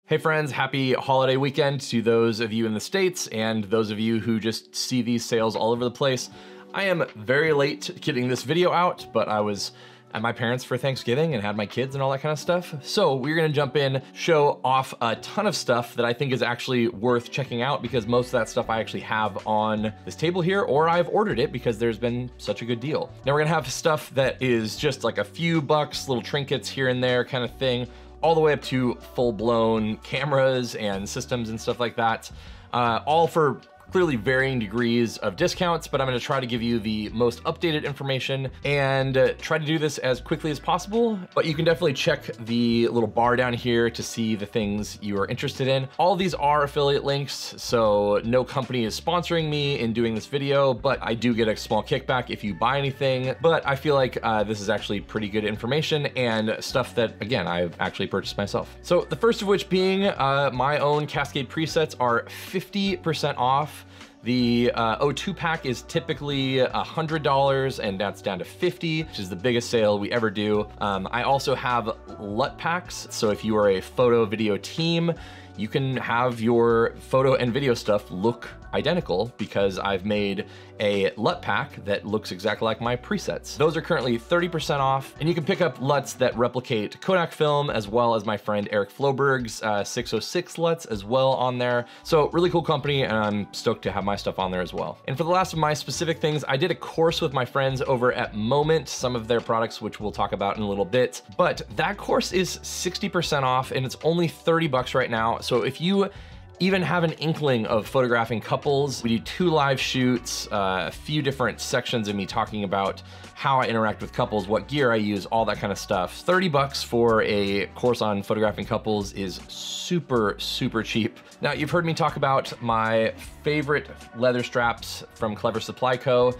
Hey friends, happy holiday weekend to those of you in the States and those of you who just see these sales all over the place. I am very late getting this video out, but I was at my parents' for Thanksgiving and had my kids and all that kind of stuff. So we're gonna jump in, show off a ton of stuff that I think is actually worth checking out because most of that stuff I actually have on this table here, or I've ordered it because there's been such a good deal. Now we're gonna have stuff that is just like a few bucks, little trinkets here and there kind of thing, all the way up to full-blown cameras and systems and stuff like that, all for clearly varying degrees of discounts, but I'm gonna try to give you the most updated information and try to do this as quickly as possible. But you can definitely check the little bar down here to see the things you are interested in. All of these are affiliate links, so no company is sponsoring me in doing this video, but I do get a small kickback if you buy anything. But I feel like this is actually pretty good information and stuff that, again, I've actually purchased myself. So the first of which being my own Cascade presets are 50% off. The O2 pack is typically $100 and that's down to $50, which is the biggest sale we ever do. I also have LUT packs. So if you are a photo video team, you can have your photo and video stuff look identical because I've made a LUT pack that looks exactly like my presets. Those are currently 30% off, and you can pick up LUTs that replicate Kodak film, as well as my friend Eric Floberg's 606 LUTs as well on there. So really cool company, and I'm stoked to have my stuff on there as well. And for the last of my specific things, I did a course with my friends over at Moment, some of their products, which we'll talk about in a little bit, but that course is 60% off and it's only 30 bucks right now. So if you even have an inkling of photographing couples, we do 2 live shoots, a few different sections of me talking about how I interact with couples, what gear I use, all that kind of stuff. 30 bucks for a course on photographing couples is super, super cheap. Now, you've heard me talk about my favorite leather straps from Clever Supply Co.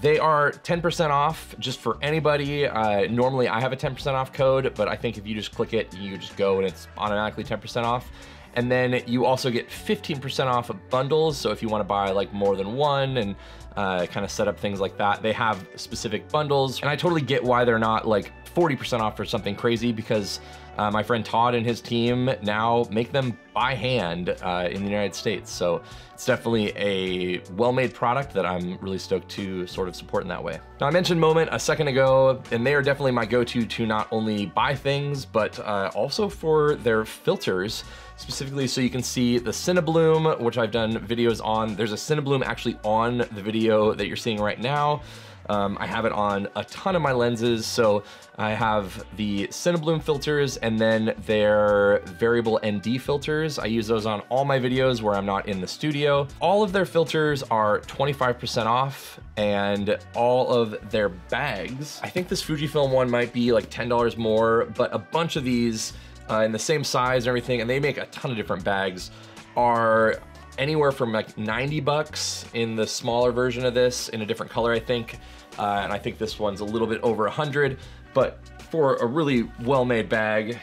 They are 10% off just for anybody. Normally I have a 10% off code, but I think if you just click it, you just go and it's automatically 10% off. And then you also get 15% off of bundles. So if you want to buy like more than one and kind of set up things like that, they have specific bundles. And I totally get why they're not like 40% off or something crazy, because my friend Todd and his team now make them by hand in the United States. So it's definitely a well-made product that I'm really stoked to sort of support in that way. Now I mentioned Moment a second ago, and they are definitely my go-to to not only buy things, but also for their filters, specifically so you can see the Cinebloom, which I've done videos on. There's a Cinebloom actually on the video that you're seeing right now. I have it on a ton of my lenses. So I have the Cinebloom filters and then their variable ND filters. I use those on all my videos where I'm not in the studio. All of their filters are 25% off, and all of their bags, I think this Fujifilm one might be like $10 more, but a bunch of these in the same size and everything, and they make a ton of different bags, are anywhere from like 90 bucks in the smaller version of this in a different color, I think. And I think this one's a little bit over 100, but for a really well-made bag,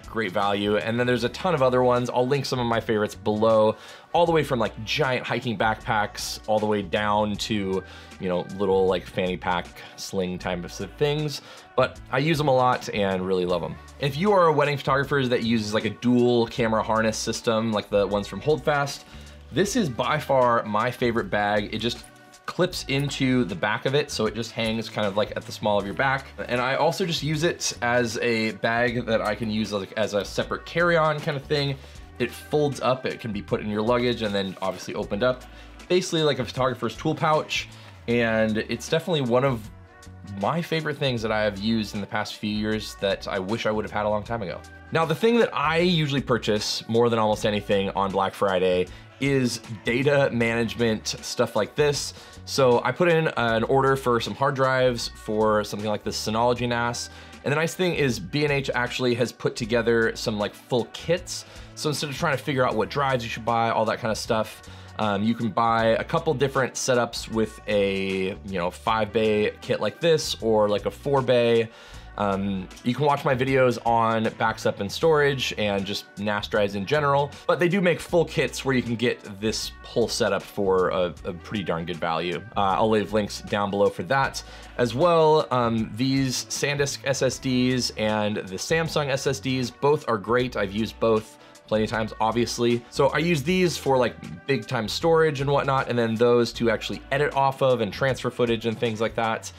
great value. And then there's a ton of other ones. I'll link some of my favorites below, all the way from like giant hiking backpacks all the way down to, you know, little like fanny pack sling type of things. But I use them a lot and really love them. If you are a wedding photographer that uses like a dual camera harness system, like the ones from Holdfast, this is by far my favorite bag. It just clips into the back of it, so it just hangs kind of like at the small of your back. And I also just use it as a bag that I can use like as a separate carry-on kind of thing. It folds up, it can be put in your luggage and then obviously opened up. Basically like a photographer's tool pouch. And it's definitely one of my favorite things that I have used in the past few years that I wish I would have had a long time ago. Now, the thing that I usually purchase more than almost anything on Black Friday is data management stuff like this. So I put in an order for some hard drives for something like the Synology NAS. And the nice thing is B&H actually has put together some like full kits. So instead of trying to figure out what drives you should buy, all that kind of stuff, you can buy a couple different setups with a 5-bay kit like this, or like a 4-bay. You can watch my videos on backs up and storage and just NAS drives in general, but they do make full kits where you can get this whole setup for a pretty darn good value. I'll leave links down below for that. As well, these SanDisk SSDs and the Samsung SSDs, both are great. I've used both plenty of times, obviously. So I use these for like big time storage and whatnot, and then those to actually edit off of and transfer footage and things like that.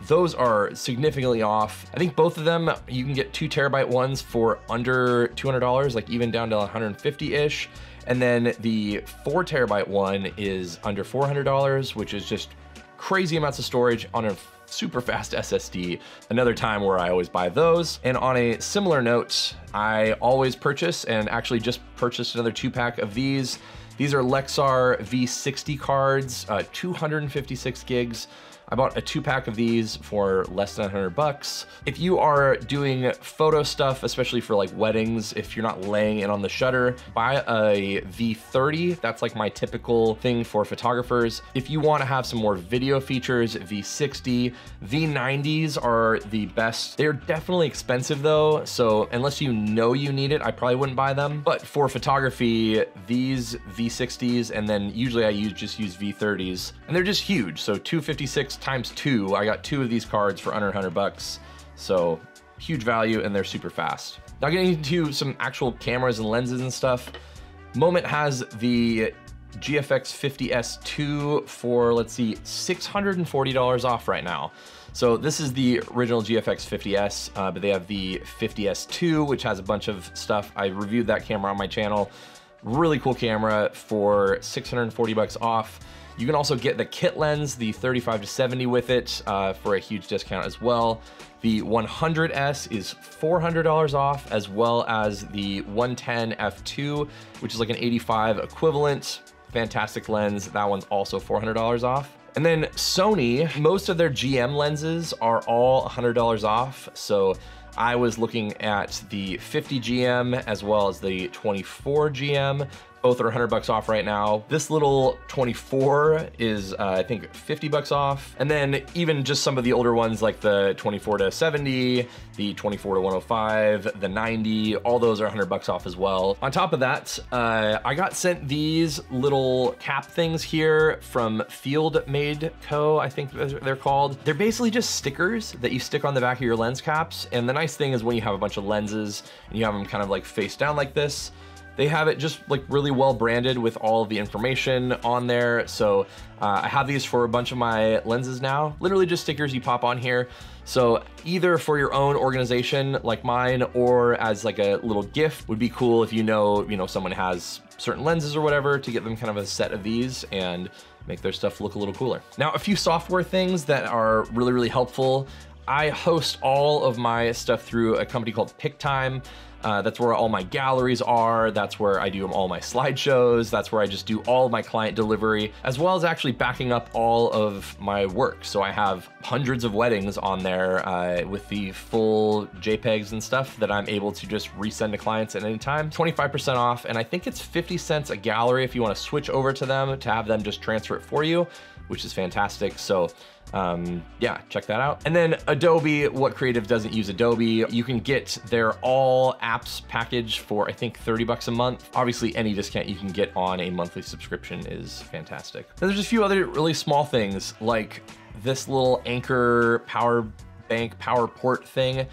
Those are significantly off. I think both of them, you can get 2 terabyte ones for under $200, like even down to 150-ish. And then the 4 terabyte one is under $400, which is just crazy amounts of storage on a super fast SSD. Another time where I always buy those. And on a similar note, I always purchase, and actually just purchased another 2-pack of these. These are Lexar V60 cards, 256 gigs. I bought a 2-pack of these for less than $100. If you are doing photo stuff, especially for like weddings, if you're not laying it on the shutter, buy a V30. That's like my typical thing for photographers. If you want to have some more video features, V60. V90s are the best. They're definitely expensive though, so unless you know you need it, I probably wouldn't buy them. But for photography, these V60s, and then usually I just use V30s, and they're just huge. So 256 times 2, I got 2 of these cards for under $100. So huge value, and they're super fast. Now getting into some actual cameras and lenses and stuff, Moment has the GFX 50S2 for, let's see, $640 off right now. So this is the original GFX 50S, but they have the 50S2, which has a bunch of stuff. I reviewed that camera on my channel. Really cool camera for $640 off. You can also get the kit lens, the 35-70 with it for a huge discount as well. The 100S is $400 off, as well as the 110 f2, which is like an 85 equivalent. Fantastic lens. That one's also $400 off. And then Sony, most of their GM lenses are all $100 off. So I was looking at the 50 GM as well as the 24 GM. Both are $100 off right now. This little 24 is, I think, $50 off. And then even just some of the older ones like the 24-70, the 24-105, the 90, all those are $100 off as well. On top of that, I got sent these little cap things here from Field Made Co., I think they're called. They're basically just stickers that you stick on the back of your lens caps. And the nice thing is when you have a bunch of lenses and you have them kind of like face down like this, they have it just like really well branded with all of the information on there. So I have these for a bunch of my lenses now, literally just stickers you pop on here. So either for your own organization like mine, or as like a little gift, would be cool if you know someone has certain lenses or whatever, to get them kind of a set of these and make their stuff look a little cooler. Now, a few software things that are really, really helpful. I host all of my stuff through a company called Pic-Time. That's where all my galleries are. That's where I do all my slideshows. That's where I just do all of my client delivery, as well as actually backing up all of my work. So I have hundreds of weddings on there with the full JPEGs and stuff that I'm able to just resend to clients at any time. 25% off, and I think it's 50 cents a gallery if you want to switch over to them to have them just transfer it for you, which is fantastic. So yeah, check that out. And then Adobe, what creative doesn't use Adobe? You can get their all apps package for, I think, $30 a month. Obviously, any discount you can get on a monthly subscription is fantastic. And there's a few other really small things, like this little Anchor power bank, power port thing.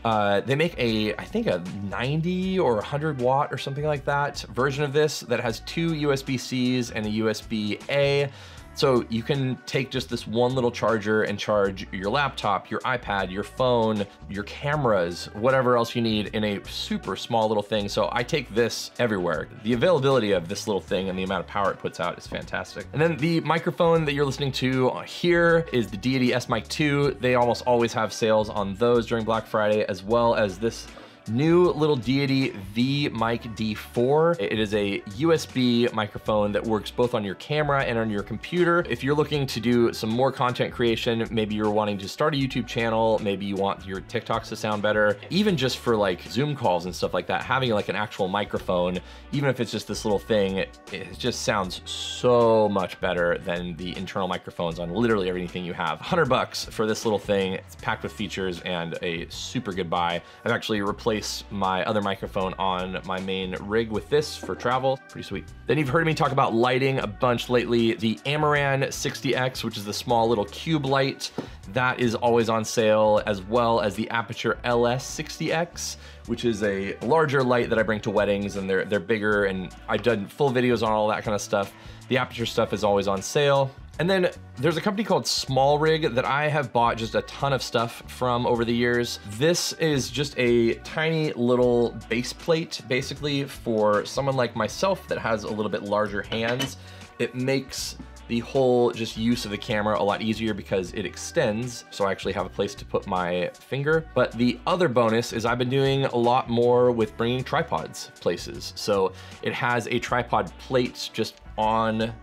They make I think a 90 or 100 watt or something like that version of this that has 2 USB-Cs and a USB-A. So you can take just this one little charger and charge your laptop, your iPad, your phone, your cameras, whatever else you need in a super small little thing. So I take this everywhere. The availability of this little thing and the amount of power it puts out is fantastic. And then the microphone that you're listening to here is the Deity S-Mic 2. They almost always have sales on those during Black Friday, as well as this new little Deity V-Mic D4. It is a USB microphone that works both on your camera and on your computer. If you're looking to do some more content creation, maybe you're wanting to start a YouTube channel, maybe you want your TikToks to sound better, even just for like Zoom calls and stuff like that, having like an actual microphone, even if it's just this little thing, it just sounds so much better than the internal microphones on literally everything you have. $100 for this little thing. It's packed with features and a super good buy. I've actually replaced replace my other microphone on my main rig with this for travel. Pretty sweet. Then you've heard me talk about lighting a bunch lately. The Amaran 60X, which is the small little cube light, that is always on sale, as well as the Aperture LS 60X, which is a larger light that I bring to weddings, and they're bigger, and I've done full videos on all that kind of stuff. The Aperture stuff is always on sale. And then there's a company called SmallRig that I have bought just a ton of stuff from over the years. This is just a tiny little base plate, basically, for someone like myself that has a little bit larger hands. It makes the whole just use of the camera a lot easier because it extends, so I actually have a place to put my finger. But the other bonus is I've been doing a lot more with bringing tripods places. So it has a tripod plate just on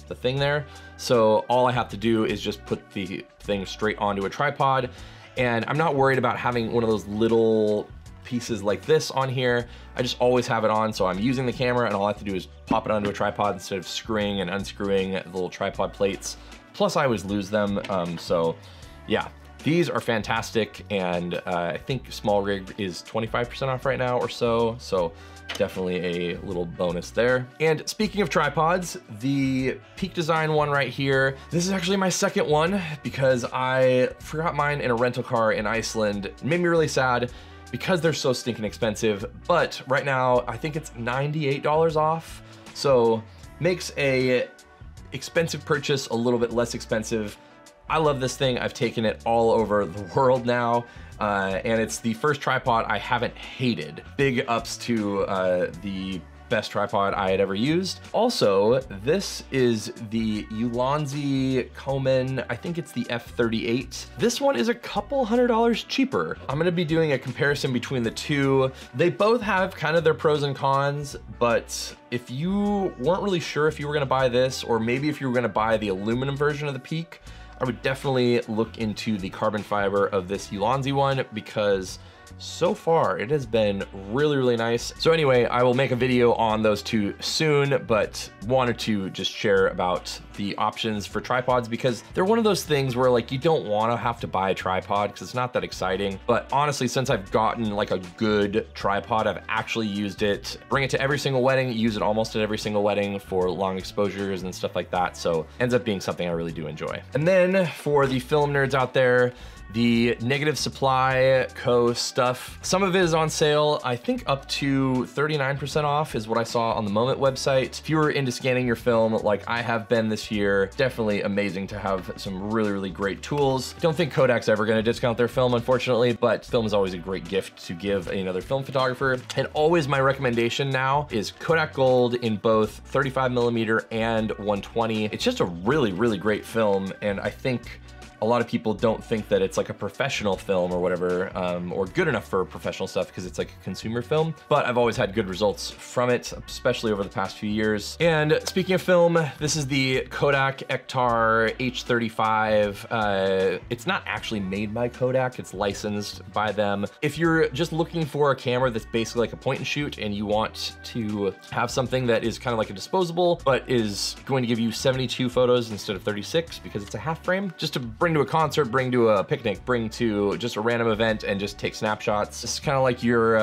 the thing there. So all I have to do is just put the thing straight onto a tripod, and I'm not worried about having one of those little pieces like this on here. I just always have it on, so I'm using the camera, and all I have to do is pop it onto a tripod instead of screwing and unscrewing the little tripod plates. Plus I always lose them, so yeah. These are fantastic, and I think SmallRig is 25% off right now or so, so definitely a little bonus there. And speaking of tripods, the Peak Design one right here, this is actually my second one because I forgot mine in a rental car in Iceland. It made me really sad because they're so stinking expensive, but right now I think it's $98 off, so makes a expensive purchase a little bit less expensive. I love this thing. I've taken it all over the world now, and it's the first tripod I haven't hated. Big ups to the best tripod I had ever used. Also, this is the Ulanzi Coleman, I think it's the F38. This one is a couple $100 cheaper. I'm gonna be doing a comparison between the two. They both have kind of their pros and cons, but if you weren't really sure if you were gonna buy this, or maybe if you were gonna buy the aluminum version of the Peak, I would definitely look into the carbon fiber of this Ulanzi one because so far it has been really, really nice. So anyway, I will make a video on those two soon, but wanted to just share about the options for tripods because they're one of those things where like you don't want to have to buy a tripod because it's not that exciting. But honestly, since I've gotten like a good tripod, I've actually used it, bring it to every single wedding, use it almost at every single wedding for long exposures and stuff like that. So ends up being something I really do enjoy. And then for the film nerds out there, the Negative Supply Co. stuff, some of it is on sale. I think up to 39% off is what I saw on the Moment website. If you were into scanning your film like I have been this year, definitely amazing to have some really, really great tools. I don't think Kodak's ever gonna discount their film, unfortunately, but film is always a great gift to give another film photographer. And always my recommendation now is Kodak Gold in both 35mm and 120. It's just a really, really great film, and I think a lot of people don't think that it's like a professional film or whatever, or good enough for professional stuff because it's like a consumer film, but I've always had good results from it, especially over the past few years. And speaking of film, this is the Kodak Ektar H35. It's not actually made by Kodak, it's licensed by them. If you're just looking for a camera that's basically like a point and shoot and you want to have something that is kind of like a disposable, but is going to give you 72 photos instead of 36 because it's a half frame, just to bring to a concert, bring to a picnic, bring to just a random event and just take snapshots. It's kind of like your,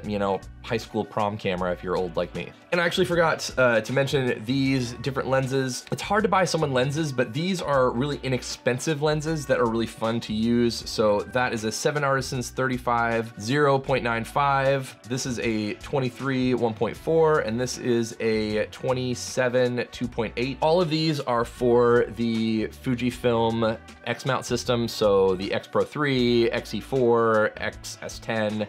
you know, high school prom camera if you're old like me. And I actually forgot to mention these different lenses. It's hard to buy someone lenses, but these are really inexpensive lenses that are really fun to use. So that is a 7 Artisans 35 0.95. This is a 23 1.4, and this is a 27 2.8. All of these are for the Fujifilm X mount system. So the X Pro 3, XE4, XS10,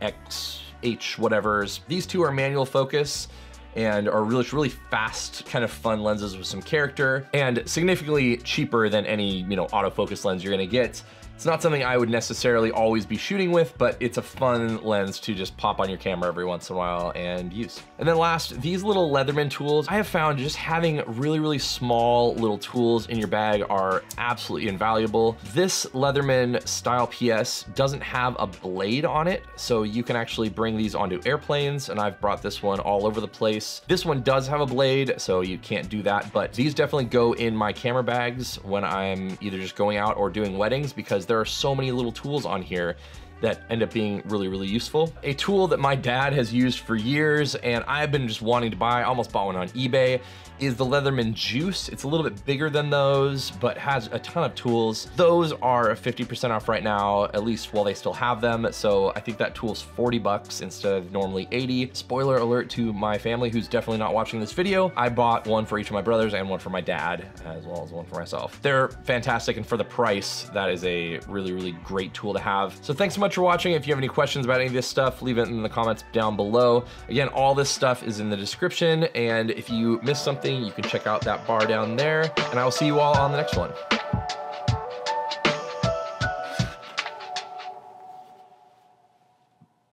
XH whatevers. These two are manual focus and are really fast, kind of fun lenses with some character and significantly cheaper than any, you know, autofocus lens you're gonna get. It's not something I would necessarily always be shooting with, but it's a fun lens to just pop on your camera every once in a while and use. And then last, these little Leatherman tools. I have found just having really small little tools in your bag are absolutely invaluable. This Leatherman Style PS doesn't have a blade on it, so you can actually bring these onto airplanes, and I've brought this one all over the place. This one does have a blade, so you can't do that, but these definitely go in my camera bags when I'm either just going out or doing weddings because there are so many little tools on here that end up being really, really useful. A tool that my dad has used for years and I've been just wanting to buy, I almost bought one on eBay, is the Leatherman Juice. It's a little bit bigger than those, but has a ton of tools. Those are 50% off right now, at least while they still have them. So I think that tool's 40 bucks instead of normally 80. Spoiler alert to my family who's definitely not watching this video. I bought one for each of my brothers and one for my dad, as well as one for myself. They're fantastic, and for the price, that is a really, really great tool to have. So thanks so much for watching. If you have any questions about any of this stuff, leave it in the comments down below. Again, all this stuff is in the description, and if you missed something, you can check out that bar down there, and I will see you all on the next one.